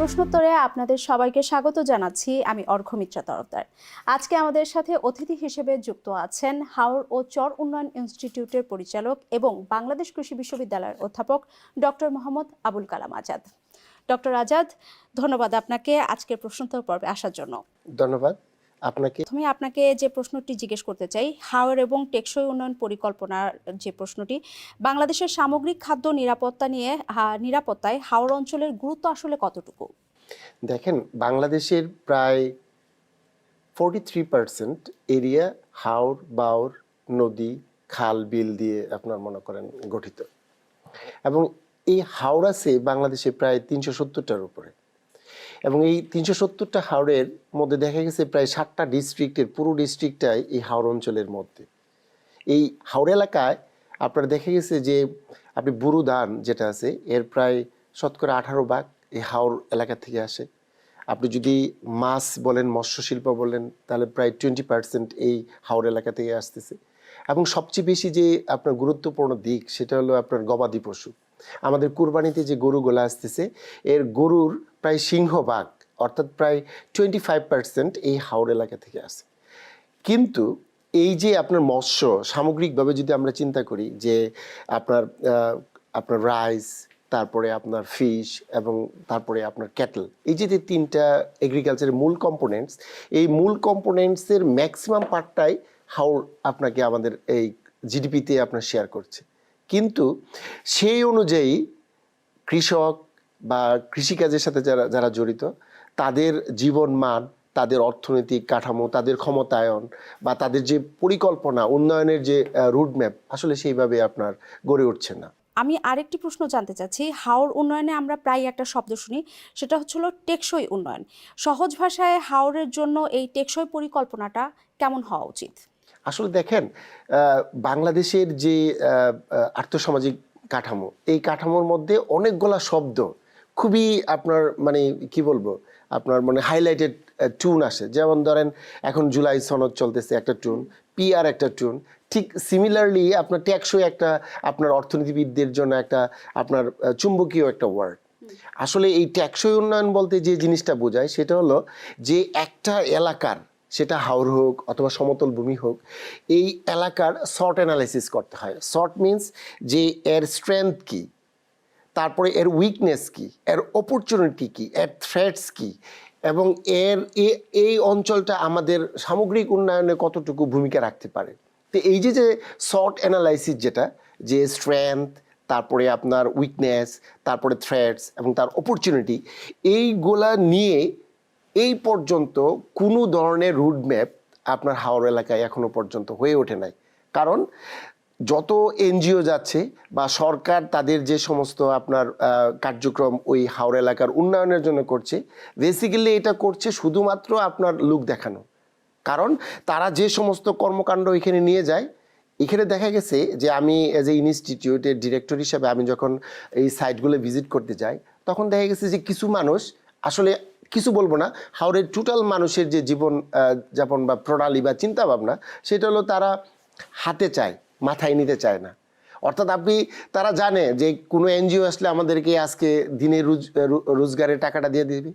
প্রশ্নোত্তরে আপনাদের সবাইকে স্বাগত জানাচ্ছি। আমি অর্ঘ্যমিত্রা তরফদার। আজকে আমাদের সাথে অতিথি হিসেবে যুক্ত আছেন হাওর ও চর উন্নয়ন ইনস্টিটিউটের পরিচালক এবং বাংলাদেশ কৃষি বিশ্ববিদ্যালয়ের অধ্যাপক ডক্টর মোহাম্মদ আবুল কালাম আজাদ। ডক্টর আজাদ, ধন্যবাদ আপনাকে আজকের প্রশ্নোত্তর পর্বে আসার জন্য। ধন্যবাদ আপনাকে। প্রথমে আপনাকে যে প্রশ্নটি জিজ্ঞেস করতে চাই, হাওর এবং টেকসই উন্নয়ন পরিকল্পনার যে প্রশ্নটি, বাংলাদেশের সামগ্রিক খাদ্য নিরাপত্তায় হাওর অঞ্চলের গুরুত্ব আসলে কতটুকু? দেখেন, বাংলাদেশের প্রায় 43% এরিয়া হাওর, বাওর, নদী, খাল, বিল দিয়ে আপনার মনে করেন গঠিত, এবং এই হাওর আছে বাংলাদেশে প্রায় 370টার উপরে, এবং এই 370টা হাওরের মধ্যে দেখা গেছে প্রায় 7টা ডিস্ট্রিক্টের পুরো ডিস্ট্রিক্টটাই এই হাওর অঞ্চলের মধ্যে। এই হাওর এলাকায় আপনার দেখা গেছে যে আপনি বুরু ধান যেটা আছে এর প্রায় শতকরা 18 ভাগ এই হাওর এলাকা থেকে আসে। আপনি যদি মাছ বলেন, মৎস্য শিল্প বলেন, তাহলে প্রায় 20% এই হাওর এলাকা থেকে আসতেছে। এবং সবচেয়ে বেশি যে আপনার গুরুত্বপূর্ণ দিক সেটা হলো আপনার গবাদি পশু। আমাদের কুরবানিতে যে গরুগুলো আসতেছে এর গরুর প্রায় সিংহভাগ অর্থাৎ প্রায় 25% এই হাওর এলাকা থেকে আসে। কিন্তু এই যে আপনার মৎস্য সামগ্রিকভাবে যদি আমরা চিন্তা করি যে আপনার আপনার রাইস, তারপরে আপনার ফিশ এবং তারপরে আপনার ক্যাটল, এই যে তিনটা এগ্রিকালচারের মূল কম্পোনেন্টস, এই মূল কম্পোনেন্টসের ম্যাক্সিমাম পার্টটাই হাওর আপনাকে আমাদের এই জিডিপিতে আপনার শেয়ার করছে। কিন্তু সেই অনুযায়ী কৃষক বা কৃষিকাজের সাথে যারা যারা জড়িত তাদের জীবন মান, তাদের অর্থনৈতিক কাঠামো, তাদের ক্ষমতায়ন বা তাদের যে পরিকল্পনা উন্নয়নের যে রুটম্যাপ আসলে সেইভাবে আপনার গড়ে উঠছে না। আমি আরেকটি প্রশ্ন জানতে চাচ্ছি, হাওর উন্নয়নে আমরা প্রায় একটা শব্দ শুনি, সেটা হচ্ছিল টেকসই উন্নয়ন। সহজ ভাষায় হাওরের জন্য এই টেকসই পরিকল্পনাটা কেমন হওয়া উচিত? আসলে দেখেন, বাংলাদেশের যে আর্থসামাজিক কাঠামো, এই কাঠামোর মধ্যে অনেকগুলা শব্দ খুবই আপনার মানে কি বলবো আপনার মানে হাইলাইটেড টুন আসে। যেমন ধরেন এখন জুলাই সনদ চলতেছে, একটা টুন, পিআর একটা টুন। ঠিক সিমিলারলি আপনার টেকসই একটা আপনার অর্থনীতিবিদদের জন্য একটা আপনার চুম্বকীয় একটা ওয়ার্ড। আসলে এই টেকসই উন্নয়ন বলতে যে জিনিসটা বোঝায় সেটা হলো যে একটা এলাকার, সেটা হাওর হোক অথবা সমতল ভূমি হোক, এই এলাকার শর্ট অ্যানালাইসিস করতে হয়। শর্ট মিনস যে এর স্ট্রেংথ কি, তারপরে এর উইকনেস কি, এর অপরচুনিটি কি, এর থ্রেটস কি, এবং এই অঞ্চলটা আমাদের সামগ্রিক উন্নয়নে কতটুকু ভূমিকা রাখতে পারে। তো এই যে শর্ট অ্যানালাইসিস, যেটা যে স্ট্রেংথ, তারপরে আপনার উইকনেস, তারপরে থ্রেটস এবং তার অপরচুনিটি, এইগুলা নিয়ে এই পর্যন্ত কোনো ধরনের রুটম্যাপ আপনার হাওর এলাকায় এখনো পর্যন্ত হয়ে ওঠে নাই। কারণ যত এনজিও যাচ্ছে বা সরকার তাদের যে সমস্ত আপনার কার্যক্রম ওই হাওর এলাকার উন্নয়নের জন্য করছে, বেসিক্যালি এটা করছে শুধুমাত্র আপনার লুক দেখানো। কারণ তারা যে সমস্ত কর্মকাণ্ড এখানে নিয়ে যায়, এখানে দেখা গেছে যে আমি এজ এ ইনস্টিটিউটের ডিরেক্টর হিসাবে আমি যখন এই সাইটগুলো ভিজিট করতে যাই, তখন দেখা গেছে যে কিছু মানুষ আসলে, কিছু বলবো না, হাওরের টোটাল মানুষের যে জীবন যাপন বা প্রণালী বা চিন্তা ভাবনা, সেটা হলো তারা হাতে চায়, মাথায় নিতে চায় না। অর্থাৎ তারা জানে যে কোনো এনজিও আসলে আমাদেরকে আজকে দিনের রোজগারের টাকাটা দিয়ে দিবে।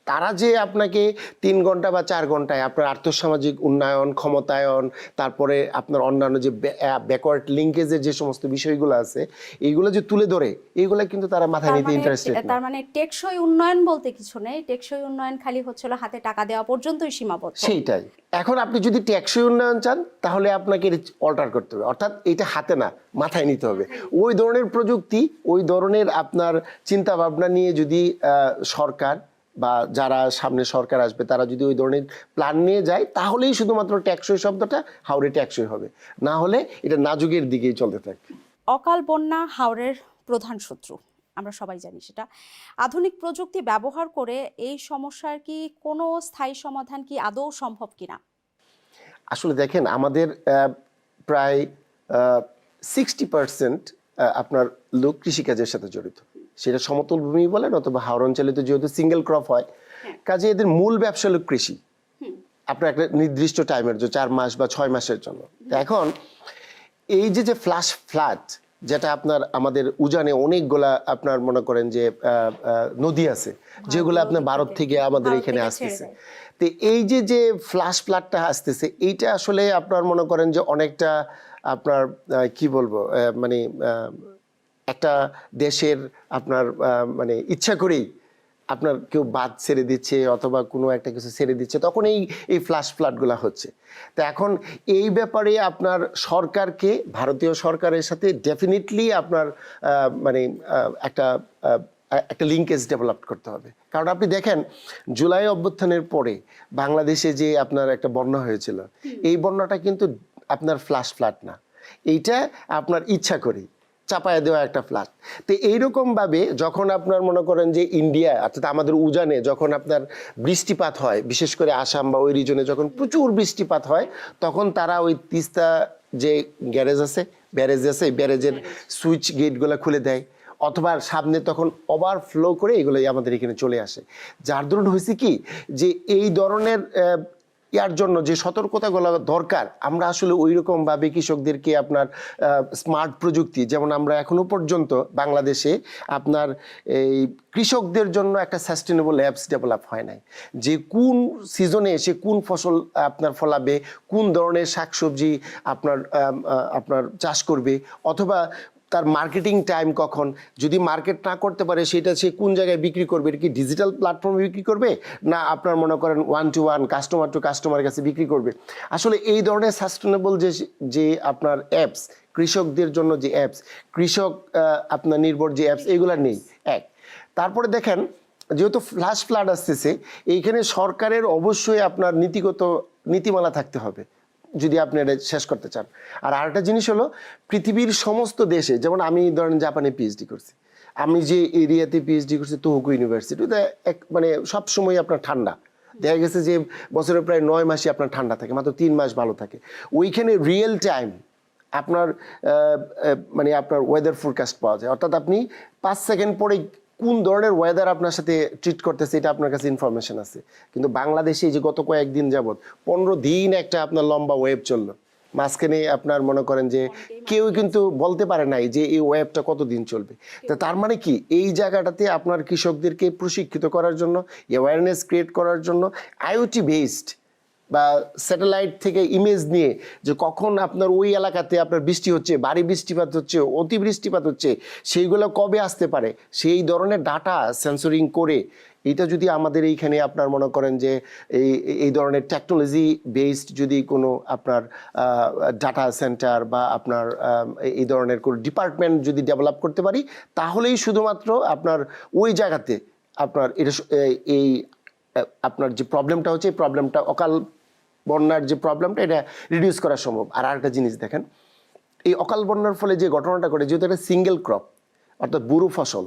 তারা যে আপনাকে 3 ঘন্টা বা 4 ঘন্টায় আপনার আর্থসামাজিক উন্নয়ন, ক্ষমতায়ন, তারপরে আপনার অন্যান্য যে ব্যাকওয়ার্ড লিঙ্কেজের যে সমস্ত বিষয়গুলো আছে, এইগুলো যে তুলে ধরে, এইগুলো কিন্তু তারা মাথায় নিতে ইন্টারেস্টেড না। তার মানে টেকসই উন্নয়ন বলতে কিছু নেই, টেকসই উন্নয়ন খালি হচ্ছিল হাতে টাকা দেওয়া পর্যন্তই সীমাবদ্ধ। সেইটাই। এখন আপনি যদি টেকসই উন্নয়ন চান তাহলে আপনাকে অল্টার করতে হবে, অর্থাৎ এটা হাতে না মাথায় নিতে হবে। ওই ধরনের প্রযুক্তি, ওই ধরনের আপনার চিন্তা ভাবনা নিয়ে যদি সরকার বা যারা সামনে সরকার আসবে তারা যদি ওই ধরনের প্ল্যান নিয়ে যায়, তাহলেই শুধুমাত্র টেকসই শব্দটা হাওরে টেকসই হবে, না হলে এটা নাজুকের দিকেই চলতে থাকবে। অকাল বন্যা হাওরের প্রধান শত্রু, আমরা সবাই জানি সেটা। আধুনিক প্রযুক্তি ব্যবহার করে এই সমস্যার কি কোনো স্থায়ী সমাধান কি আদৌ সম্ভব কিনা? আসলে দেখেন, আমাদের প্রায় 60% আপনার লোক কৃষিকাজের সাথে জড়িত, সেটা সমতল ভূমি বলেন অথবা হাওর অঞ্চলে, তো যেহেতু সিঙ্গেল ক্রপ হয়, কাজে এদের মূল ব্যবসা হলো কৃষি। আপনার একটা নির্দিষ্ট টাইমের জন্য 4 মাস বা 6 মাসের জন্য। এখন এই যে ফ্ল্যাশ ফ্লাড যেটা আপনার আমাদের উজানে অনেকগুলা আপনার মনে করেন যে নদী আছে যেগুলো আপনার ভারত থেকে আমাদের এখানে আসতেছে। তো এই যে ফ্ল্যাশ ফ্লাডটা আসতেছে, এইটা আসলে আপনার মনে করেন যে অনেকটা আপনার কি বলবো মানে একটা দেশের আপনার মানে ইচ্ছা করেই আপনার কেউ বাদ ছেড়ে দিচ্ছে অথবা কোনো একটা কিছু ছেড়ে দিচ্ছে, তখন এই ফ্ল্যাশ ফ্লাডগুলো হচ্ছে। তো এখন এই ব্যাপারে আপনার সরকারকে, ভারতীয় সরকারের সাথে ডেফিনেটলি আপনার মানে একটা একটা লিঙ্কেজ ডেভেলপ করতে হবে। কারণ আপনি দেখেন জুলাই অভ্যুত্থানের পরে বাংলাদেশে যে আপনার একটা বন্যা হয়েছিল, এই বন্যাটা কিন্তু আপনার ফ্ল্যাশ ফ্লাড না, এইটা আপনার ইচ্ছা করেই চাপায় দেওয়া একটা ফ্লাড। তো এইরকমভাবে যখন আপনার মনে করেন যে ইন্ডিয়া অর্থাৎ আমাদের উজানে যখন আপনার বৃষ্টিপাত হয়, বিশেষ করে আসাম বা ওই রিজনে যখন প্রচুর বৃষ্টিপাত হয়, তখন তারা ওই তিস্তা যে ব্যারেজ আছে ব্যারেজের সুইচ গেটগুলো খুলে দেয়, অথবা সামনে তখন ওভারফ্লো করে এগুলো আমাদের এখানে চলে আসে। যার দরুন হয়েছে কি যে এই ধরনের ইয়ার জন্য যে সতর্কতাগুলো দরকার, আমরা আসলে ওই রকমভাবে কৃষকদেরকে আপনার স্মার্ট প্রযুক্তি, যেমন আমরা এখনো পর্যন্ত বাংলাদেশে আপনার এই কৃষকদের জন্য একটা সাস্টেনেবল অ্যাপস ডেভেলপ হয় নাই, যে কোন সিজনে এসে কোন ফসল আপনার ফলাবে, কোন ধরনের শাকসবজি আপনার আপনার চাষ করবে, অথবা তার মার্কেটিং টাইম কখন, যদি মার্কেট না করতে পারে সেটা সে কোন জায়গায় বিক্রি করবে, এটা কি ডিজিটাল প্ল্যাটফর্মে বিক্রি করবে না আপনার মনে করেন 1-to-1 কাস্টমার টু কাস্টমারের কাছে বিক্রি করবে। আসলে এই ধরনের সাস্টেনেবল যে আপনার অ্যাপস, কৃষকদের জন্য যে অ্যাপস, কৃষক আপনার নির্ভর যে অ্যাপস, এগুলো নেই। এক, তারপরে দেখেন যেহেতু ফ্ল্যাশ ফ্লাড আসতেছে, এইখানে সরকারের অবশ্যই আপনার নীতিমালা থাকতে হবে যদি আপনি এটা শেষ করতে চান। আর আরেকটা জিনিস হলো, পৃথিবীর সমস্ত দেশে, যেমন আমি ধরেন জাপানে পিএইচডি করছি, আমি যে এরিয়াতে পিএইচডি করছি তোহোকু ইউনিভার্সিটি, মানে সবসময় আপনার ঠান্ডা, দেখা গেছে যে বছরের প্রায় 9 মাসই আপনার ঠান্ডা থাকে, মাত্র 3 মাস ভালো থাকে। ওইখানে রিয়েল টাইম আপনার মানে আপনার ওয়েদার ফোরকাস্ট পাওয়া যায়, অর্থাৎ আপনি 5 সেকেন্ড পরে কোন ধরনের ওয়েদার আপনার সাথে ট্রিট করতেছে এটা আপনার কাছে ইনফরমেশন আছে। কিন্তু বাংলাদেশে যে গত কয়েকদিন যাবত 15 দিন একটা আপনার লম্বা ওয়েভ চললো, মাঝখানে আপনার মনে করেন যে কেউ কিন্তু বলতে পারে নাই যে এই ওয়েভটা কতদিন চলবে। তো তার মানে কি, এই জায়গাটাতে আপনার কৃষকদেরকে প্রশিক্ষিত করার জন্য, অ্যাওয়ারনেস ক্রিয়েট করার জন্য আইওটি বেসড বা স্যাটেলাইট থেকে ইমেজ নিয়ে যে কখন আপনার ওই এলাকাতে আপনার বৃষ্টি হচ্ছে, ভারী বৃষ্টিপাত হচ্ছে, অতি বৃষ্টিপাত হচ্ছে, সেইগুলো কবে আসতে পারে, সেই ধরনের ডাটা সেন্সরিং করে, এটা যদি আমাদের এইখানে আপনার মনে করেন যে এই ধরনের টেকনোলজি বেসড যদি কোনো আপনার ডাটা সেন্টার বা আপনার এই ধরনের কোনো ডিপার্টমেন্ট যদি ডেভেলপ করতে পারি, তাহলেই শুধুমাত্র আপনার ওই জায়গাতে আপনার এটা এই আপনার যে প্রবলেমটা হচ্ছে, এই প্রবলেমটা অকাল বন্যার যে প্রবলেমটা, এটা রিডিউস করা সম্ভব। আর আরেকটা জিনিস দেখেন, এই অকাল বন্যার ফলে যে ঘটনাটা ঘটে, যেহেতু একটা সিঙ্গেল ক্রপ অর্থাৎ বুরু ফসল,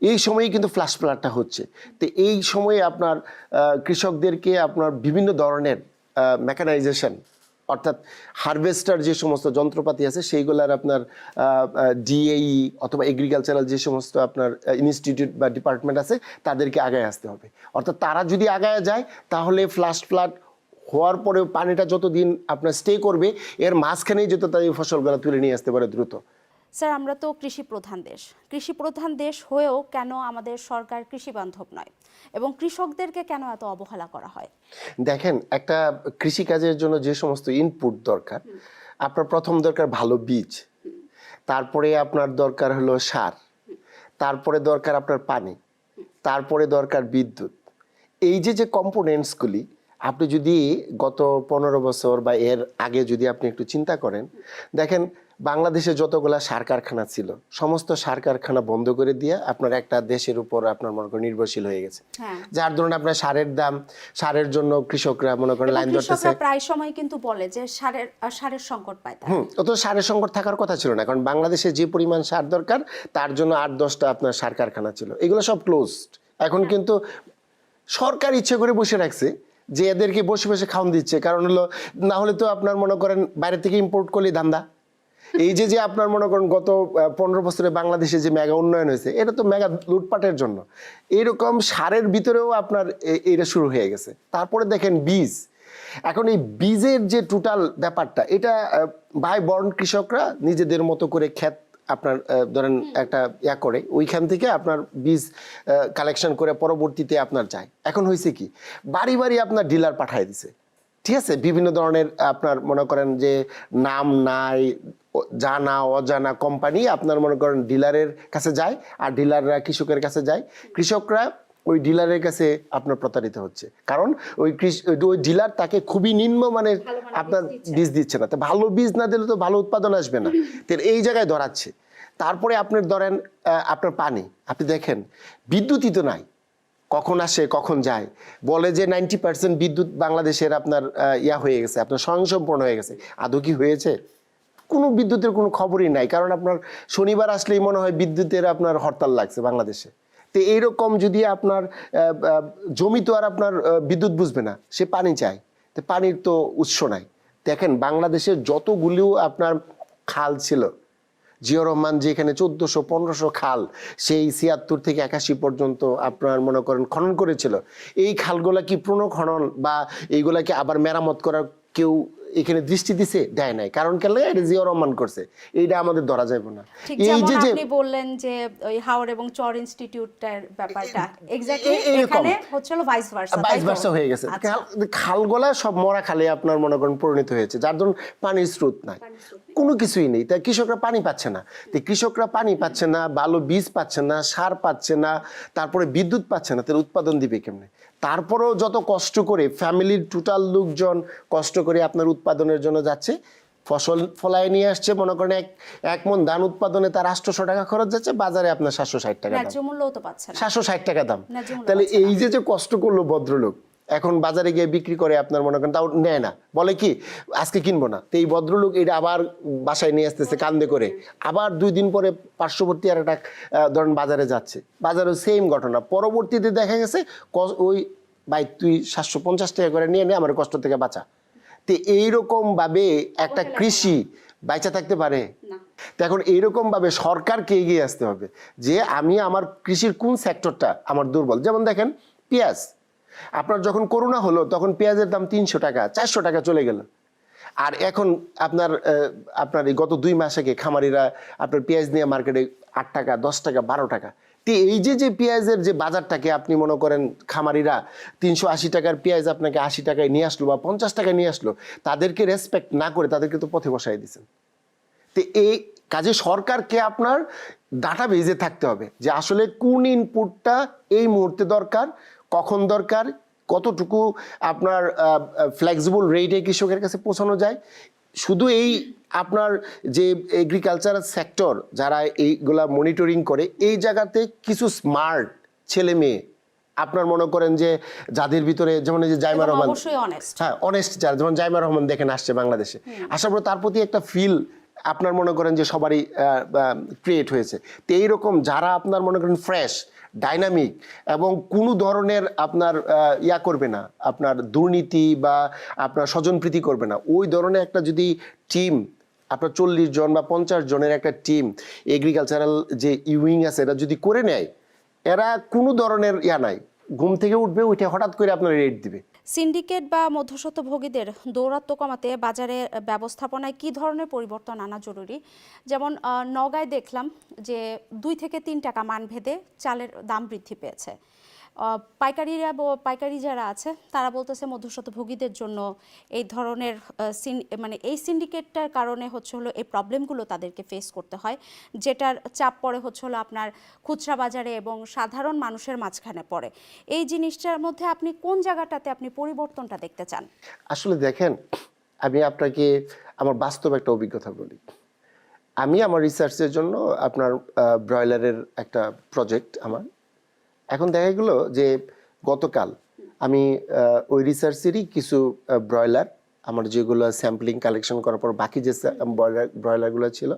এই সময়েই কিন্তু ফ্ল্যাশ ফ্লাডটা হচ্ছে। তো এই সময়ে আপনার কৃষকদেরকে আপনার বিভিন্ন ধরনের মেকানাইজেশন অর্থাৎ হারভেস্টার যে সমস্ত যন্ত্রপাতি আছে সেইগুলার আপনার ডিএই অথবা এগ্রিকালচারাল যে সমস্ত আপনার ইনস্টিটিউট বা ডিপার্টমেন্ট আছে তাদেরকে আগায় আসতে হবে। অর্থাৎ তারা যদি আগায় যায় তাহলে ফ্ল্যাশ ফ্লাড হওয়ার পরেও পানিটা যতদিন আপনার স্টে করবে, এর মাঝখানেই যত তার এই ফসলগুলো তুলে নিয়ে আসতে পারে দ্রুত। স্যার, আমরা তো কৃষি প্রধান দেশ হয়েও কেন আমাদের সরকার কৃষি বান্ধব নয় এবং কৃষকদেরকে কেন এত অবহেলা করা হয়? দেখেন, একটা কৃষিকাজের জন্য যে সমস্ত ইনপুট দরকার, আপনার প্রথম দরকার ভালো বীজ, তারপরে আপনার দরকার হলো সার, তারপরে দরকার আপনার পানি, তারপরে দরকার বিদ্যুৎ। এই যে কম্পোনেন্টসগুলি আপনি যদি গত 15 বছর বা এর আগে যদি আপনি একটু চিন্তা করেন, দেখেন বাংলাদেশে যতগুলা সার কারখানা ছিল সমস্ত সার কারখানা বন্ধ করে দিয়ে আপনার একটা দেশের উপর আপনার মনে করেন নির্ভরশীল হয়ে গেছে। যার ধরুন আপনার সারের জন্য কৃষকরা মনে করেন লাইন ধরতেছে, প্রায় সময় কিন্তু বলে যে সারের সংকট পায়। অত সারের সংকট থাকার কথা ছিল না, কারণ বাংলাদেশে যে পরিমাণ সার দরকার তার জন্য 8-10টা আপনার সার কারখানা ছিল, এগুলো সব ক্লোজড। এখন কিন্তু সরকার ইচ্ছে করে বসে রাখছে যে এদেরকে বসে বসে খাওয়ান দিচ্ছে, কারণ হলো না হলে তো আপনার মনে করেন বাইরে থেকে ইম্পোর্ট করলে ধান্দা। এই যে আপনার মনে করেন গত 15 বছরে বাংলাদেশে যে মেগা উন্নয়ন হয়েছে, এটা তো মেগা লুটপাটের জন্য। এরকম সারের ভিতরেও আপনার এটা শুরু হয়ে গেছে। তারপরে দেখেন বীজ, এখন এই বীজের যে টোটাল ব্যাপারটা, এটা ভাই বর্ণ কৃষকরা নিজেদের মতো করে ক্ষেত আপনার ধরেন একটা ইয়া করে ওইখান থেকে আপনার বীজ কালেকশন করে পরবর্তীতে আপনার যায়। এখন হয়েছে কি বাড়ি বাড়ি আপনার ডিলার পাঠিয়ে দিছে, ঠিক আছে, বিভিন্ন ধরনের আপনার মনে করেন যে নাম নাই জানা অজানা কোম্পানি আপনার মনে করেন ডিলারের কাছে যায়, আর ডিলাররা কৃষকের কাছে যায়, কৃষকরা ওই ডিলারের কাছে আপনার প্রতারিত হচ্ছে, কারণ ওই ডিলার তাকে খুবই নিম্নমানের আপনার বীজ দিচ্ছে না। তো ভালো বীজ না দিলে তো ভালো উৎপাদন আসবে না, তো এই জায়গায় ধরাচ্ছে। তারপরে আপনার ধরেন আপনার পানি, আপনি দেখেন বিদ্যুৎই তো নাই, কখন আসে কখন যায়, বলে যে 90% বিদ্যুৎ বাংলাদেশের আপনার ইয়া হয়ে গেছে, আপনার স্বয়ংসম্পূর্ণ হয়ে গেছে। আদৌ কি হয়েছে? কোনো বিদ্যুতের কোনো খবরই নাই, কারণ আপনার শনিবার আসলেই মনে হয় বিদ্যুতের আপনার হরতাল লাগছে বাংলাদেশে। তো এইরকম যদি আপনার জমি তো আর আপনার বিদ্যুৎ বুঝবে না, সে পানি চায়, তো পানির তো উৎস নাই। দেখেন বাংলাদেশের যতগুলো আপনার খাল ছিল, জিয়া রহমান যে এখানে 1400-1500 খাল সেই 76 থেকে 81 পর্যন্ত আপনার মনে করেন খনন করেছিল, এই খালগুলা কি পুনঃখনন বা এইগুলা কি আবার মেরামত করার কেউ এখানে দৃষ্টি দিছে? দেয় নাই। কারণ কেন? এটা জিয়া রহমান করছে, এইটা আমাদের ধরা যাবে না। এই যে আপনি বললেন যে ওই হাওর এবং চর ইনস্টিটিউটের ব্যাপারটা এক্স্যাক্টলি এখানে হচ্ছে হলো ভাইস ভার্সা হয়ে গেছে। খালগুলা সব মরা খালে আপনার মনে করেন পরিণত হয়েছে, যার জন্য পানির স্রোত নাই, কোনো কিছুই নেই। তাই কৃষকরা পানি পাচ্ছে না, তাই কৃষকরা পানি পাচ্ছে না, ভালো বীজ পাচ্ছে না, সার পাচ্ছে না, তারপরে বিদ্যুৎ পাচ্ছে না, তাহলে উৎপাদন দিবে কেমনে? তারপরেও যত কষ্ট করে ফ্যামিলির টোটাল লোকজন কষ্ট করে আপনার উৎপাদনের জন্য যাচ্ছে, ফসল ফলায় নিয়ে আসছে, মনে করেন এক মন ধান উৎপাদনে তার 800 টাকা খরচ যাচ্ছে, বাজারে আপনার 760 টাকা দাম, 760 টাকা দাম। তাহলে এই যে কষ্ট করলো ভদ্রলোক, এখন বাজারে গিয়ে বিক্রি করে আপনার মনে করেন তাও নেয় না, বলে কি আজকে কিনবো না। তো এই ভদ্রলোক এটা আবার বাসায় নিয়ে আসতেছে কান্দে করে, আবার 2 দিন পরে পার্শ্ববর্তী আর একটা ধরেন বাজারে যাচ্ছে, বাজারেও সেম ঘটনা। পরবর্তীতে দেখা গেছে ওই ভাই তুই 750 টাকা করে নিয়ে নে, আমার কষ্ট থেকে বাঁচা। তো এইরকম ভাবে একটা কৃষি বাইচা থাকতে পারে? তো এখন এইরকম ভাবে সরকারকে এগিয়ে আসতে হবে যে আমি আমার কৃষির কোন সেক্টরটা আমার দুর্বল। যেমন দেখেন পেঁয়াজ, আপনার যখন করোনা হলো তখন পেঁয়াজের দাম 300 টাকা 400 টাকা চলে গেল, আর এখন আপনার এই গত 2 মাস আগে খামারিরা আপনার পেঁয়াজ নিয়ে মার্কেটে 8 টাকা 10 টাকা 12 টাকা। তো এই যে পেঁয়াজের যে বাজারটাকে আপনি মনে করেন খামারিরা 380 টাকার পেঁয়াজ আপনাকে 80 টাকায় নিয়ে আসলো বা 50 টাকায় নিয়ে আসলো, তাদেরকে রেসপেক্ট না করে তাদেরকে তো পথে বসাই দিচ্ছেন। তো এই কাজে সরকারকে আপনার ডাটা বেজে থাকতে হবে যে আসলে কোন ইনপুটটা এই মুহূর্তে দরকার, কখন দরকার, কতটুকু আপনার ফ্লেক্সিবল রেটে কৃষকের কাছে পৌঁছানো যায়। শুধু এই আপনার যে এগ্রিকালচার সেক্টর যারা এইগুলা মনিটরিং করে, এই জায়গাতে কিছু স্মার্ট ছেলে মেয়ে আপনার মনে করেন যে যাদের ভিতরে যেমন এই যে জাইমা রহমান, হ্যাঁ অনেস্ট, যারা যেমন জাইমা রহমান দেখেন আসছে বাংলাদেশে, আসার পর তার প্রতি একটা ফিল আপনার মনে করেন যে সবারই ক্রিয়েট হয়েছে। তো এইরকম যারা আপনার মনে করেন ফ্রেশ ডাইনামিক এবং কোনো ধরনের আপনার ইয়া করবে না, আপনার দুর্নীতি বা আপনার স্বজনপ্রীতি করবে না, ওই ধরনের একটা যদি টিম আপনার 40 জন বা 50 জনের একটা টিম এগ্রিকালচারাল যে ইউইং আছে এরা যদি করে নেয়, এরা কোনো ধরনের ইয়া নাই, ঘুম থেকে উঠবে উঠে হঠাৎ করে আপনার রেট দিবে। সিন্ডিকেট বা মধ্যস্বত্বভোগীদের দৌরাত্ম্য কমাতে বাজারে ব্যবস্থাপনায় কি ধরনের পরিবর্তন আনা জরুরি? যেমন নওগাঁয় দেখলাম যে 2 থেকে 3 টাকা মানভেদে চালের দাম বৃদ্ধি পেয়েছে। পাইকারি যারা আছে তারা বলতেছে মধ্যস্বত্বভোগীদের জন্য এই ধরনের মানে এই সিন্ডিকেটটার কারণে হচ্ছে হলো এই প্রবলেমগুলো তাদেরকে ফেস করতে হয়, যেটার চাপ পড়ে হচ্ছে হলো আপনার খুচরা বাজারে এবং সাধারণ মানুষের মাঝখানে পড়ে। এই জিনিসটার মধ্যে আপনি কোন জায়গাটাতে আপনি পরিবর্তনটা দেখতে চান? আসলে দেখেন, আমি আপনাকে আমার বাস্তব একটা অভিজ্ঞতা বলি। আমি আমার রিসার্চের জন্য আপনার ব্রয়লারের একটা প্রজেক্ট আমার, এখন দেখা গেল যে গতকাল আমি ওই রিসার্চেরই কিছু ব্রয়লার আমার যেগুলো স্যাম্পলিং কালেকশন করার পর বাকি যে ব্রয়লারগুলো ছিল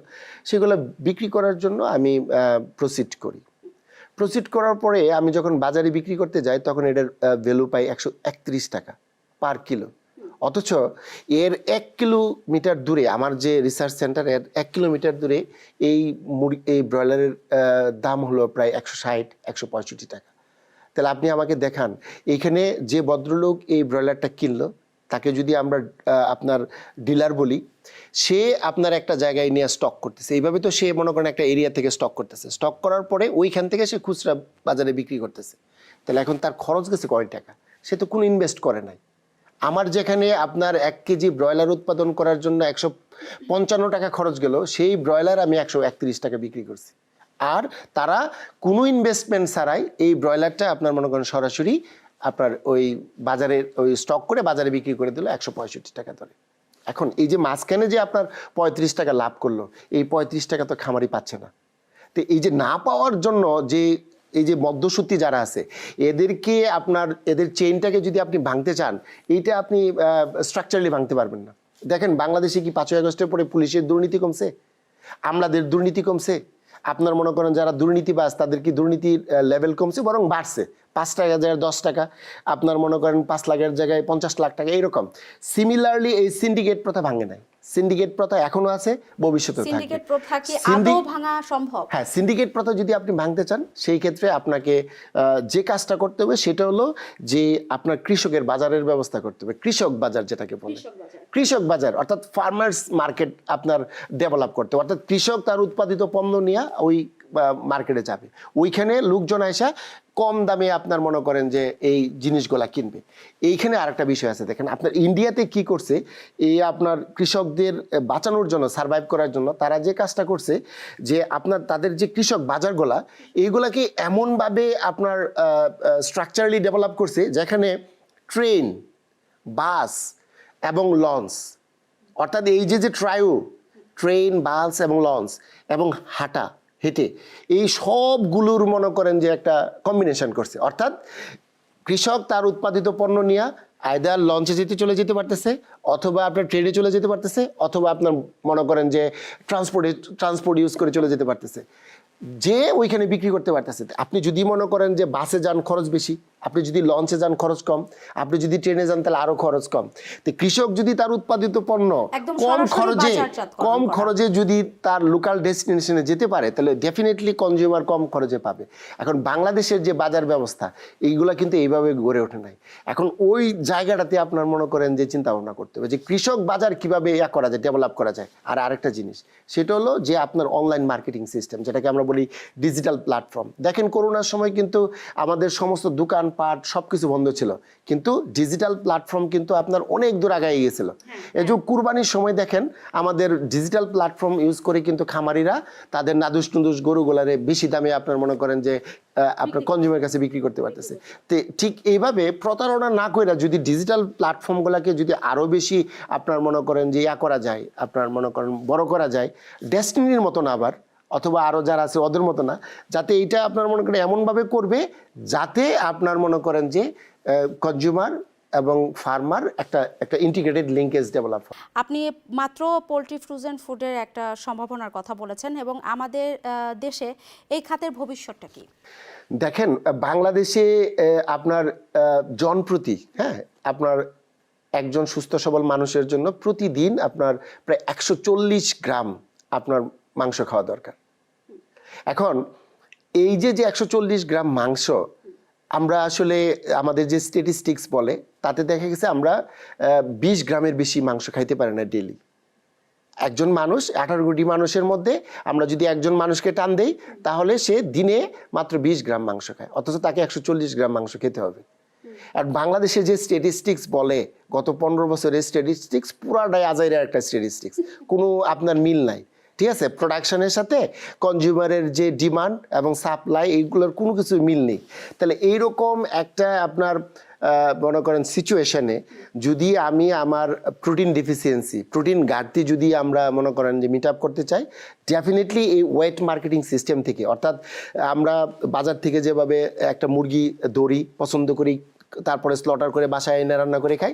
সেগুলো বিক্রি করার জন্য আমি প্রসিড করার পরে আমি যখন বাজারে বিক্রি করতে যাই তখন এটার ভ্যালু পাই 131 টাকা পার কিলো। অথচ এর 1 কিলোমিটার দূরে আমার যে রিসার্চ সেন্টার, এর 1 কিলোমিটার দূরে এই ব্রয়লারের দাম হলো প্রায় 160-165 টাকা। তাহলে আপনি আমাকে দেখান, এখানে যে ভদ্রলোক এই ব্রয়লারটা কিনলো তাকে যদি আমরা আপনার ডিলার বলি, সে আপনার একটা জায়গায় নিয়ে স্টক করতেছে। এইভাবে তো সে মনে করেন একটা এরিয়া থেকে স্টক করতেছে, স্টক করার পরে ওইখান থেকে সে খুচরা বাজারে বিক্রি করতেছে। তাহলে এখন তার খরচ গেছে কয় টাকা? সে তো কোনো ইনভেস্ট করে নাই। আমার যেখানে আপনার 1 কেজি ব্রয়লার উৎপাদন করার জন্য 155 টাকা খরচ গেল, সেই ব্রয়লার আমি 131 টাকা বিক্রি করছি। আর তারা কোনো ইনভেস্টমেন্ট ছাড়াই এই ব্রয়লারটা আপনার মনে করেন সরাসরি আপনার ওই বাজারে ওই স্টক করে বাজারে বিক্রি করে দিল 165 টাকা ধরে। এখন এই যে মাঝখানে যে আপনার 35 টাকা লাভ করলো, এই 35 টাকা তো খামারি পাচ্ছে না। তো এই যে না পাওয়ার জন্য যে এই যে মধ্যসূত্রী যারা আছে, এদেরকে আপনার এদের চেইনটাকে যদি আপনি ভাঙতে চান, এইটা আপনি স্ট্রাকচারালি ভাঙতে পারবেন না। দেখেন বাংলাদেশে কি 5ই আগস্টের পরে পুলিশের দুর্নীতি কমছে? আমলাদের দুর্নীতি কমছে? আপনার মনে করেন যারা দুর্নীতিবাজ তাদের কি দুর্নীতির লেভেল কমছে? বরং বাড়ছে। 5 টাকা জায়গায় 10 টাকা, আপনার মনে করেন 5 লাখের জায়গায় 50 লাখ টাকা, এইরকম। সিমিলারলি এই সিন্ডিকেট প্রথা ভাঙে নাই। সিন্ডিকেট প্রথা এখনো আছে, ভবিষ্যতেও থাকবে। সিন্ডিকেট প্রথা কি আদৌ ভাঙা সম্ভব? হ্যাঁ, সিন্ডিকেট প্রথা যদি আপনি ভাঙতে চান, সেই ক্ষেত্রে আপনাকে যে কাজটা করতে হবে সেটা হলো যে আপনার কৃষকের বাজারের ব্যবস্থা করতে হবে। কৃষক বাজার যেটাকে বলে, কৃষক বাজার অর্থাৎ ফার্মার্স মার্কেট আপনার ডেভেলপ করতে হবে। অর্থাৎ কৃষক তার উৎপাদিত পণ্য নিয়ে ওই মার্কেটে যাবে, ওইখানে লোকজন আসা কম দামে আপনার মনে করেন যে এই জিনিসগুলা কিনবে। এইখানে আরেকটা বিষয় আছে, দেখেন আপনার ইন্ডিয়াতে কি করছে, এই আপনার কৃষকদের বাঁচানোর জন্য, সার্ভাইভ করার জন্য তারা যে কাজটা করছে যে আপনার তাদের যে কৃষক বাজারগুলা, এইগুলাকে এমনভাবে আপনার স্ট্রাকচারালি ডেভেলপ করছে যেখানে ট্রেন, বাস এবং লঞ্চ, অর্থাৎ এই যে ট্রেন, বাস এবং লঞ্চ এবং হেঁটে এই সবগুলোর মনে করেন যে একটা কম্বিনেশন করছে। অর্থাৎ কৃষক তার উৎপাদিত পণ্য নিয়ে আইদার লঞ্চে চলে যেতে পারতেছে, অথবা আপনার ট্রেনে চলে যেতে পারতেছে, অথবা আপনার মনে করেন যে ট্রান্সপোর্ট ইউজ করে চলে যেতে পারতেছে, যে ওইখানে বিক্রি করতে পারতেছে। আপনি যদি মনে করেন যে বাসে যান খরচ বেশি, আপনি যদি লঞ্চে যান খরচ কম, আপনি যদি ট্রেনে যান তাহলে আরো খরচ কম। তো কৃষক যদি তার উৎপাদিত পণ্য কম খরচে যদি তার লোকাল ডেস্টিনেশনে যেতে পারে, তাহলে ডেফিনেটলি কনজিউমার কম খরচে পাবে। এখন বাংলাদেশের যে বাজার ব্যবস্থা, এইগুলা কিন্তু এইভাবে গড়ে ওঠে নাই। এখন ওই জায়গাটাতে আপনার মনে করেন যে চিন্তা ভাবনা করতে হবে যে কৃষক বাজার কিভাবে করা যায়, ডেভেলপ করা যায়। আর আরেকটা জিনিস, সেটা হলো যে আপনার অনলাইন মার্কেটিং সিস্টেম, যেটাকে আমরা বলি ডিজিটাল প্ল্যাটফর্ম। দেখেন করোনার সময় কিন্তু আমাদের সমস্ত দোকানপাট সবকিছু বন্ধ ছিল, কিন্তু ডিজিটাল প্ল্যাটফর্ম কিন্তু আপনার অনেক দূর আগায় গিয়েছিল। এই যে কুরবানির সময় দেখেন আমাদের ডিজিটাল প্ল্যাটফর্ম ইউজ করে কিন্তু খামারিরা তাদের নাদুস নুদুস গরুগুলারে বেশি দামে আপনার মনে করেন যে আপনার কনজিউমার কাছে বিক্রি করতে পারতেছে। তো ঠিক এইভাবে প্রতারণা না করে যদি ডিজিটাল প্ল্যাটফর্মগুলোকে যদি আরো বেশি আপনার মনে করেন যে করা যায়, আপনার মনে করেন বড় করা যায়, ডেস্টিনির মতো না আবার, অথবা আরো যারা আছে ওদের মতো না, যাতে এইটা আপনার মনে করেন এমনভাবে করবে যাতে আপনার মনে করেন যে কনজিউমার এবং ফার্মার একটা ইন্টিগ্রেটেড লিঙ্কেজ ডেভেলপ হয়। আপনি মাত্র পোল্ট্রি ফ্রোজেন ফুডের একটা সম্ভাবনার কথা বলেছেন, এবং আমাদের দেশে এই খাতের ভবিষ্যৎটা কি? দেখেন বাংলাদেশে আপনার জনপ্রতি আপনার একজন সুস্থ সবল মানুষের জন্য প্রতিদিন আপনার প্রায় 140 গ্রাম আপনার মাংস খাওয়া দরকার। এখন এই যে 140 গ্রাম মাংস, আমরা আসলে আমাদের যে স্ট্যাটিস্টিক্স বলে তাতে দেখা গেছে আমরা 20 গ্রামের বেশি মাংস খাইতে পারি না ডেইলি। একজন মানুষ 18 কোটি মানুষের মধ্যে আমরা যদি একজন মানুষকে টান দেই, তাহলে সে দিনে মাত্র 20 গ্রাম মাংস খায়, অথচ তাকে 140 গ্রাম মাংস খেতে হবে। আর বাংলাদেশে যে স্ট্যাটিস্টিক্স বলে, গত 15 বছরের স্ট্যাটিস্টিক্স পুরাটাই আজাইরা একটা স্ট্যাটিস্টিক্স, কোনো আপনার মিল নাই। ঠিক আছে, প্রোডাকশনের সাথে কনজিউমারের যে ডিমান্ড এবং সাপ্লাই, এইগুলোর কোনো কিছু মিল নেই। তাহলে এইরকম একটা আপনার মনে করেন সিচুয়েশনে যদি আমি আমার প্রোটিন ডেফিসিয়েন্সি, প্রোটিন ঘাটতি যদি আমরা মনে করেন যে মিট আপ করতে চাই, ডেফিনেটলি এই ওয়েট মার্কেটিং সিস্টেম থেকে, অর্থাৎ আমরা বাজার থেকে যেভাবে একটা মুরগি ধরি, পছন্দ করি, তারপরে স্লটার করে বাসায় এনে রান্না করে খাই,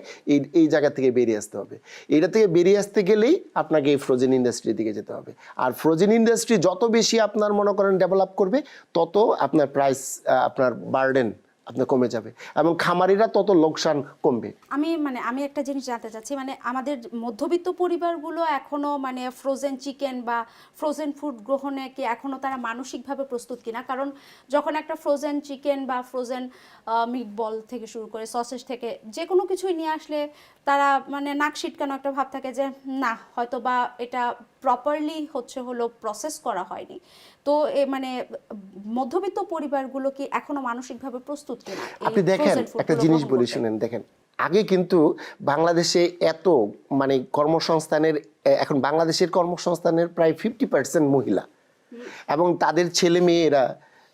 এই জায়গা থেকে বেরিয়ে আসতে হবে। এইটা থেকে বেরিয়ে আসতে গেলেই আপনাকে এই ফ্রোজেন ইন্ডাস্ট্রির দিকে যেতে হবে। আর ফ্রোজেন ইন্ডাস্ট্রি যত বেশি আপনার মনে করেন ডেভেলপ করবে, তত আপনার প্রাইস, আপনার বার্ডেন আপনার কমে যাবে এবং খামারিরা তত লোকসান কমবে। আমি একটা জিনিস জানতে চাচ্ছি, মানে আমাদের মধ্যবিত্ত পরিবারগুলো এখনো মানে ফ্রোজেন চিকেন বা ফ্রোজেন ফুড গ্রহণে কি এখনো তারা মানসিকভাবে প্রস্তুত কিনা? কারণ যখন একটা ফ্রোজেন চিকেন বা ফ্রোজেন মিট বল থেকে শুরু করে সসেজ থেকে যে কোনো কিছুই নিয়ে আসলে তারা মানে নাক সিটকানো একটা ভাব থাকে যে না হয়তো বা এটা প্রপারলি হলো প্রসেস করা হয়নি। তো মানে মধ্যবিত্ত পরিবারগুলো কি এখনো মানসিকভাবে প্রস্তুত কিনা আপনি দেখেন একটা জিনিস বলি, শুনেন, দেখেন আগে কিন্তু বাংলাদেশে এত মানে কর্মসংস্থানের, এখন বাংলাদেশের কর্মসংস্থানের প্রায় 50% মহিলা এবং তাদের ছেলে মেয়েরা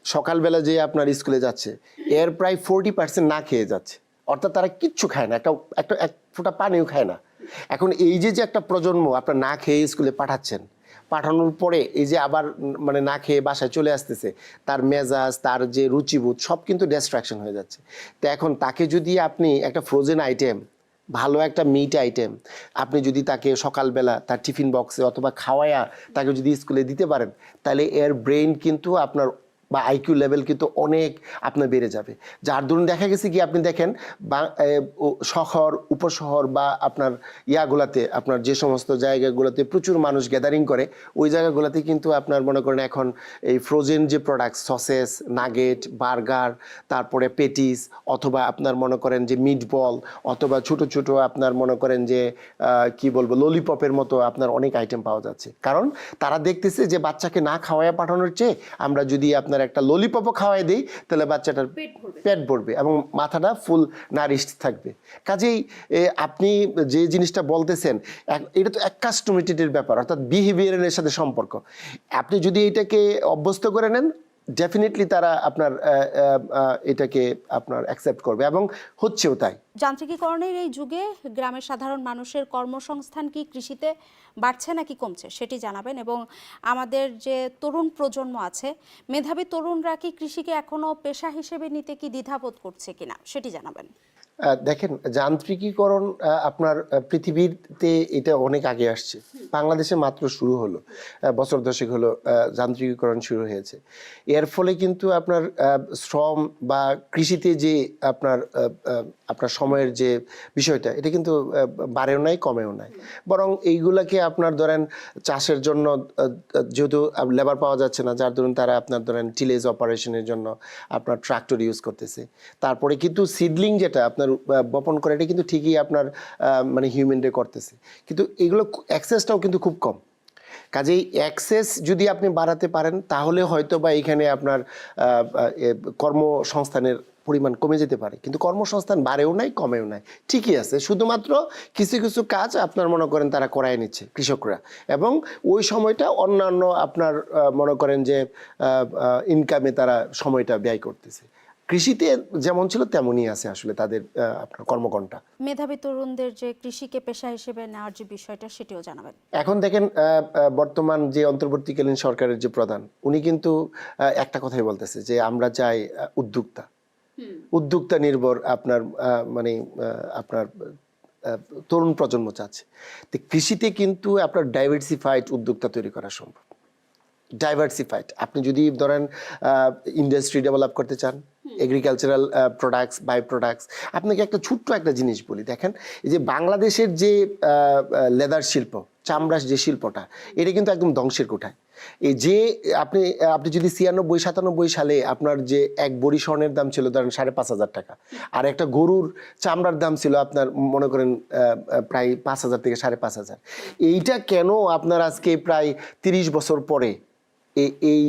সকালবেলা যে আপনার স্কুলে যাচ্ছে এর প্রায় 40% না খেয়ে যাচ্ছে, অর্থাৎ তারা কিচ্ছু খায় না, একটা এক ফোঁটা পানিও খায় না। এখন এই যে একটা প্রজন্ম আপনার না খেয়ে স্কুলে পাঠানোর পরে এই যে আবার মানে না খেয়ে বাসায় চলে আসতেছে, তার মেজাজ, তার যে রুচিবোধ সব কিন্তু ডিস্ট্রাকশন হয়ে যাচ্ছে। তো এখন তাকে যদি আপনি একটা ফ্রোজেন আইটেম, ভালো একটা মিট আইটেম আপনি যদি তাকে সকালবেলা তার টিফিন বক্সে অথবা খাওয়ায়া তাকে যদি স্কুলে দিতে পারেন, তাহলে এর ব্রেইন কিন্তু আপনার বা আইকিউ লেভেল কিন্তু অনেক আপনার বেড়ে যাবে। যার দরুন দেখা গেছে কি আপনি দেখেন শহর উপশহর বা আপনার ইয়াগুলাতে, আপনার যে সমস্ত জায়গাগুলোতে প্রচুর মানুষ গ্যাদারিং করে ওই জায়গাগুলোতে কিন্তু আপনার মনে করেন এখন এই ফ্রোজেন যে প্রোডাক্ট, সসেস, নাগেট, বার্গার, তারপরে পেটিস, অথবা আপনার মনে করেন যে মিট বল, অথবা ছোট ছোট আপনার মনে করেন যে কি বলবো ললিপপের মতো আপনার অনেক আইটেম পাওয়া যাচ্ছে। কারণ তারা দেখতেছে যে বাচ্চাকে না খাওয়াইয়া পাঠানোর চেয়ে আমরা যদি আপনার একটা ললিপপও খাওয়াই দিই তাহলে বাচ্চাটার পেট ভরবে এবং মাথাটা ফুল নারিশ থাকবে। কাজেই আপনি যে জিনিসটা বলতেছেন এটা তো এক কাস্টমেটেডের ব্যাপার, অর্থাৎ বিহেভিয়ারের সাথে সম্পর্ক। আপনি যদি এটাকে অভ্যস্ত করে নেন ডেফিনেটলি তারা আপনার এটাকে আপনার অ্যাকসেপ্ট করবে এবং হচ্ছেও তাই। যান্ত্রিকীকরণের এই যুগে গ্রামের সাধারণ মানুষের কর্মসংস্থান কি কৃষিতে বাড়ছে নাকি কমছে সেটি জানাবেন, এবং আমাদের যে তরুণ প্রজন্ম আছে মেধাবী তরুণরা কি কৃষিকে এখনো পেশা হিসেবে নিতে কি দ্বিধাবোধ করছে কিনা সেটি জানাবেন। দেখেন যান্ত্রিকীকরণ আপনার পৃথিবীতে এটা অনেক আগে আসছে, বাংলাদেশে মাত্র শুরু হলো, বছর দশেক হলো যান্ত্রিকীকরণ শুরু হয়েছে। এর ফলে কিন্তু আপনার শ্রম বা কৃষিতে যে আপনার আপনার সময়ের যে বিষয়টা এটা কিন্তু বাড়েও নাই কমেও নাই, বরং এইগুলাকে আপনার ধরেন চাষের জন্য যেহেতু লেবার পাওয়া যাচ্ছে না যার ধরুন তারা আপনার ধরেন টিলেজ অপারেশনের জন্য আপনার ট্রাক্টর ইউজ করতেছে। তারপরে কিন্তু সিডলিং যেটা আপনার বপন করে এটা কিন্তু ঠিকই আপনার মানে হিউম্যানরা করতেছে, কিন্তু এগুলো অ্যাক্সেসটাও কিন্তু খুব কম। কাজেই অ্যাক্সেস যদি আপনি বাড়াতে পারেন তাহলে হয়তো বা এখানে আপনার কর্মসংস্থানের পরিমাণ কমে যেতে পারে, কিন্তু কর্মসংস্থান বাড়েও নাই কমেও নাই, ঠিকই আছে। শুধুমাত্র কিছু কিছু কাজ আপনার মনে করেন তারা করায় নিচ্ছে কৃষকরা, এবং ওই সময়টা অন্যান্য আপনার মনে করেন যে ইনকামে তারা সময়টা ব্যয় করতেছে। কৃষিতে যেমন ছিল তেমনই আছে আসলে তাদের আপনার কর্মঘণ্টা। মেধাবী তরুণদের যে কৃষিকে পেশা হিসেবে নেওয়ার যে বিষয়টা সেটিও জানাবেন। এখন দেখেন বর্তমান যে অন্তর্বর্তীকালীন সরকারের যে প্রধান উনি কিন্তু একটা কথাই বলতেছে যে আমরা চাই উদ্যোক্তা নির্ভর আপনার মানে আপনার তরুণ প্রজন্ম চাচ্ছে। তো কৃষিতে কিন্তু আপনার ডাইভার্সিফাইড উদ্যোক্তা তৈরি করা সম্ভব। ডাইভার্সিফাইড আপনি যদি ধরেন ইন্ডাস্ট্রি ডেভেলপ করতে চান, এগ্রিকালচারাল প্রোডাক্টস, বাই প্রোডাক্টস, আপনাকে একটা ছোট্ট একটা জিনিস বলি, দেখেন এই যে বাংলাদেশের যে লেদার শিল্প, চামড়া যে শিল্পটা এটা কিন্তু একদম ধ্বংসের কোঠায়। এই যে আপনি যদি 96-97 সালে আপনার যে এক বড়ি স্বর্ণের দাম ছিল ধরেন 5,500 টাকা, আর একটা গরুর চামড়ার দাম ছিল আপনার মনে করেন প্রায় 5,000 থেকে 5,500, এইটা কেন আপনার আজকে প্রায় 30 বছর পরে এই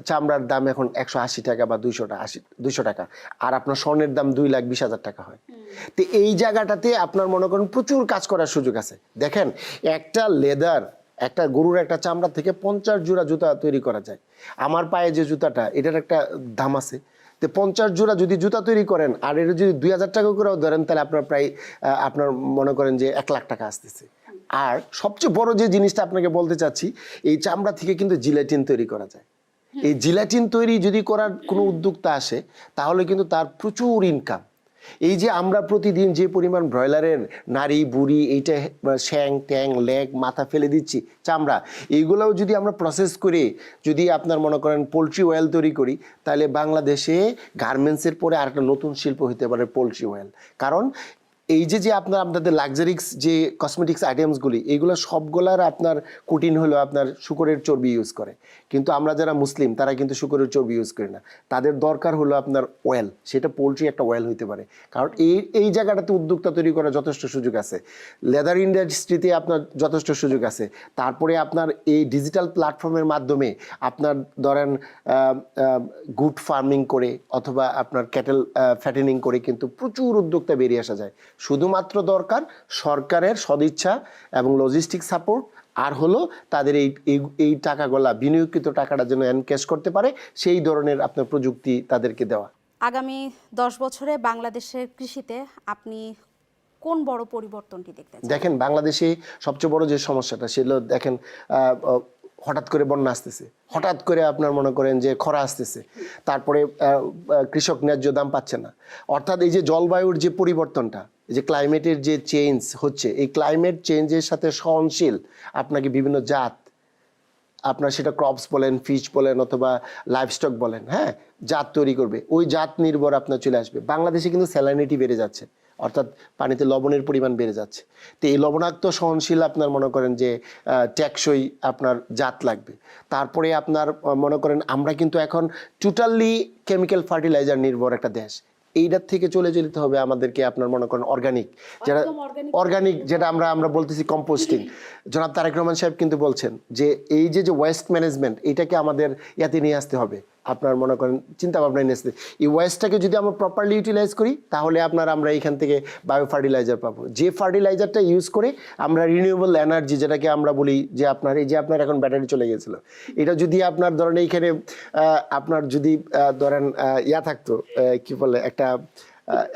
চামড়ার দাম এখন 180 টাকা বা 200 টাকা, আর আপনার স্বর্ণের দাম 2,20,000 টাকা হয়? তো এই জায়গাটাতে আপনার মনে করেন প্রচুর কাজ করার সুযোগ আছে। দেখেন একটা লেদার, একটা গরুর একটা চামড়া থেকে 50 জোড়া জুতা তৈরি করা যায়। আমার পায়ে যে জুতাটা এটার একটা দাম আছে, তো 50 জোড়া যদি জুতা তৈরি করেন আর এটা যদি 2,000 টাকা করেও ধরেন তাহলে আপনার প্রায় আপনার মনে করেন যে 1 লাখ টাকা আসতেছে। আর সবচেয়ে বড় যে জিনিসটা আপনাকে বলতে চাচ্ছি, এই চামড়া থেকে কিন্তু জিলেটিন তৈরি করা যায়। এই জিলেটিন তৈরি যদি করার কোনো উদ্যোক্তা আসে তাহলে কিন্তু তার প্রচুর ইনকাম, এই যে আমরা প্রতিদিন যে পরিমাণ ব্রয়লারের নাড়ি বুড়ি এইটা শ্যাং ট্যাং লেগ মাথা ফেলে দিচ্ছি চামড়া, এইগুলোও যদি আমরা প্রসেস করে যদি আপনার মনে করেন পোলট্রি অয়েল তৈরি করি, তাহলে বাংলাদেশে গার্মেন্টসের পরে আর একটা নতুন শিল্প হতে পারে পোলট্রি অয়েল। কারণ এই যে আপনাদের লাক্সারিক্স যে কসমেটিক্স আইটেমসগুলি, এইগুলো সবগুলার আপনার কুটিন হলো আপনার শূকরের চর্বি ইউজ করে, কিন্তু আমরা যারা মুসলিম তারা কিন্তু শূকরের চর্বি ইউজ করি না। তাদের দরকার হলো আপনার অয়েল, সেটা পোলট্রি একটা অয়েল হইতে পারে। কারণ এই জায়গাটাতে উদ্যোক্তা তৈরি করার যথেষ্ট সুযোগ আছে, লেদার ইন্ডাস্ট্রিতে আপনার যথেষ্ট সুযোগ আছে। তারপরে আপনার এই ডিজিটাল প্ল্যাটফর্মের মাধ্যমে আপনার ধরেন গুড ফার্মিং করে অথবা আপনার ক্যাটেল ফ্যাটেনিং করে কিন্তু প্রচুর উদ্যোক্তা বেরিয়ে আসা যায়। শুধুমাত্র দরকার সরকারের সদিচ্ছা এবং লজিস্টিক সাপোর্ট, আর হলো তাদের এই টাকাগুলা বিনিয়োগকৃত টাকাটা যেন এনক্যাশ করতে পারে সেই ধরনের আপনার প্রযুক্তি তাদেরকে দেওয়া। আগামী 10 বছরে বাংলাদেশের কৃষিতে আপনি কোন বড় পরিবর্তনটি দেখতে চান? দেখেন, বাংলাদেশে সবচেয়ে বড় যে সমস্যাটা সেগুলো দেখেন, হঠাৎ করে বন্যা আসতেছে, হঠাৎ করে আপনার মনে করেন যে খরা আসতেছে, তারপরে কৃষক ন্যায্য দাম পাচ্ছে না। অর্থাৎ এই যে জলবায়ুর যে পরিবর্তনটা, এই যে ক্লাইমেটের যে চেঞ্জ হচ্ছে, এই ক্লাইমেট চেঞ্জের সাথে সহনশীল আপনাকে বিভিন্ন জাত, আপনার সেটা ক্রপস বলেন, ফিশ বলেন অথবা লাইভস্টক বলেন, হ্যাঁ, জাত তৈরি করবে, ওই জাত নির্ভর আপনার চলে আসবে। বাংলাদেশে কিন্তু স্যালাইনিটি বেড়ে যাচ্ছে, অর্থাৎ পানিতে লবণের পরিমাণ বেড়ে যাচ্ছে। তো এই লবণাক্ত সহনশীল আপনার মনে করেন যে টেকসই আপনার জাত লাগবে। তারপরে আপনার মনে করেন আমরা কিন্তু এখন টোটালি কেমিক্যাল ফার্টিলাইজার নির্ভর একটা দেশ। এইটার থেকে চলে যেতে হবে আমাদেরকে আপনার মনে করেন অর্গানিক, যেটা অর্গানিক যেটা আমরা বলতেছি কম্পোস্টিং। জনাব তারেক রহমান সাহেব কিন্তু বলছেন যে এই যে ওয়েস্ট ম্যানেজমেন্ট, এটাকে আমাদের ইয়াতে নিয়ে আসতে হবে, আপনার মনে করেন চিন্তা ভাবনা নিয়ে আসতে। এই ওয়েস্টটাকে যদি আমরা প্রপারলি ইউটিলাইজ করি তাহলে আমরা এইখান থেকে বায়ো ফার্টিলাইজার পাবো, যে ফার্টিলাইজারটা ইউজ করে আমরা রিনিউয়েবল এনার্জি, যেটাকে আমরা বলি যে আপনার এই যে আপনার এখন ব্যাটারি চলে গেছিল, এটা যদি আপনার ধরেন এইখানে আপনার যদি ধরেন ইয়া থাকতো, কি বলে একটা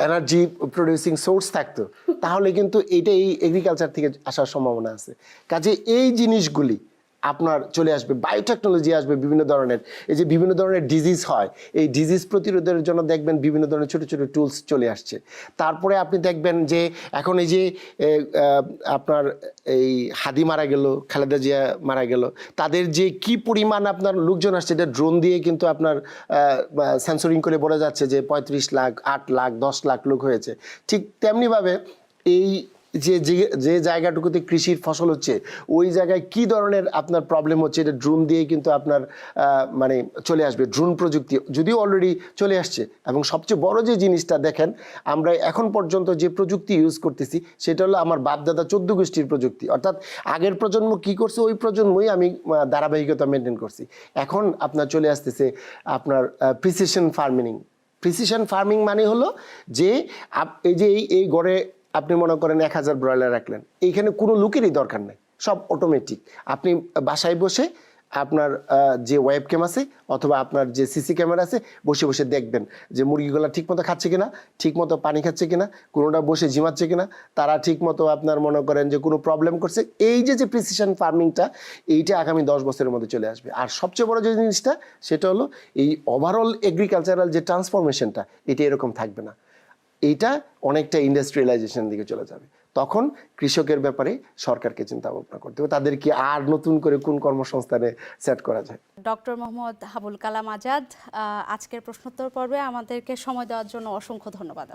এনার্জি প্রডিউসিং সোর্স থাকতো, তাহলে কিন্তু এইটা এই এগ্রিকালচার থেকে আসার সম্ভাবনা আছে। কাজে এই জিনিসগুলি আপনার চলে আসবে, বায়োটেকনোলজি আসবে বিভিন্ন ধরনের। এই যে বিভিন্ন ধরনের ডিজিজ হয়, এই ডিজিজ প্রতিরোধের জন্য দেখবেন বিভিন্ন ধরনের ছোট ছোট টুলস চলে আসছে। তারপরে আপনি দেখবেন যে এখন এই যে আপনার এই হাদি মারা গেল, খালেদা জিয়া মারা গেল, তাদের যে কি পরিমাণ আপনার লোকজন আসছে, এটা ড্রোন দিয়ে কিন্তু আপনার সেন্সরিং করে বলা যাচ্ছে যে 35 লাখ 8 লাখ 10 লাখ লোক হয়েছে। ঠিক তেমনিভাবে এই যে জায়গাটুকুতে কৃষির ফসল হচ্ছে, ওই জায়গায় কি ধরনের আপনার প্রবলেম হচ্ছে, এটা ড্রোন দিয়ে কিন্তু আপনার মানে চলে আসবে। ড্রোন প্রযুক্তি যদিও অলরেডি চলে আসছে, এবং সবচেয়ে বড় যে জিনিসটা দেখেন, আমরা এখন পর্যন্ত যে প্রযুক্তি ইউজ করতেছি সেটা হলো আমার বাপদাদা 14 গোষ্ঠীর প্রযুক্তি। অর্থাৎ আগের প্রজন্ম কি করছে ওই প্রজন্মই আমি ধারাবাহিকতা মেনটেন করছি। এখন আপনার চলে আসতেছে আপনার প্রিসিশন ফার্মিং। প্রিসিশন ফার্মিং মানে হলো যে এই যে এই গড়ে আপনি মনে করেন 1000 ব্রয়লার রাখলেন, এইখানে কোনো লোকেরই দরকার নেই, সব অটোমেটিক। আপনি বাসায় বসে আপনার যে ওয়েব ক্যাম আছে অথবা আপনার যে সিসি ক্যামেরা আছে, বসে বসে দেখবেন যে মুরগিগুলো ঠিকমতো খাচ্ছে কিনা, ঠিকমতো পানি খাচ্ছে কিনা, কোনোটা বসে ঝিমাচ্ছে কিনা, তারা ঠিকমতো আপনার মনে করেন যে কোনো প্রবলেম করছে। এই যে প্রিসিশন ফার্মিংটা, এইটা আগামী 10 বছরের মধ্যে চলে আসবে। আর সবচেয়ে বড় যে জিনিসটা সেটা হলো এই ওভারঅল এগ্রিকালচারাল যে ট্রান্সফরমেশনটা, এটা এরকম থাকবে না, এইটা অনেকটা ইন্ডাস্ট্রিয়ালাইজেশন দিকে চলে যাবে। তখন কৃষকের ব্যাপারে সরকারকে চিন্তা ভাবনা করতে হবে, তাদেরকে আর নতুন করে কোন কর্মসংস্থানে সেট করা যায়। ডক্টর মোহাম্মদ হাবুল কালাম আজাদ, আজকের প্রশ্নোত্তর পর্বে আমাদেরকে সময় দেওয়ার জন্য অসংখ্য ধন্যবাদ।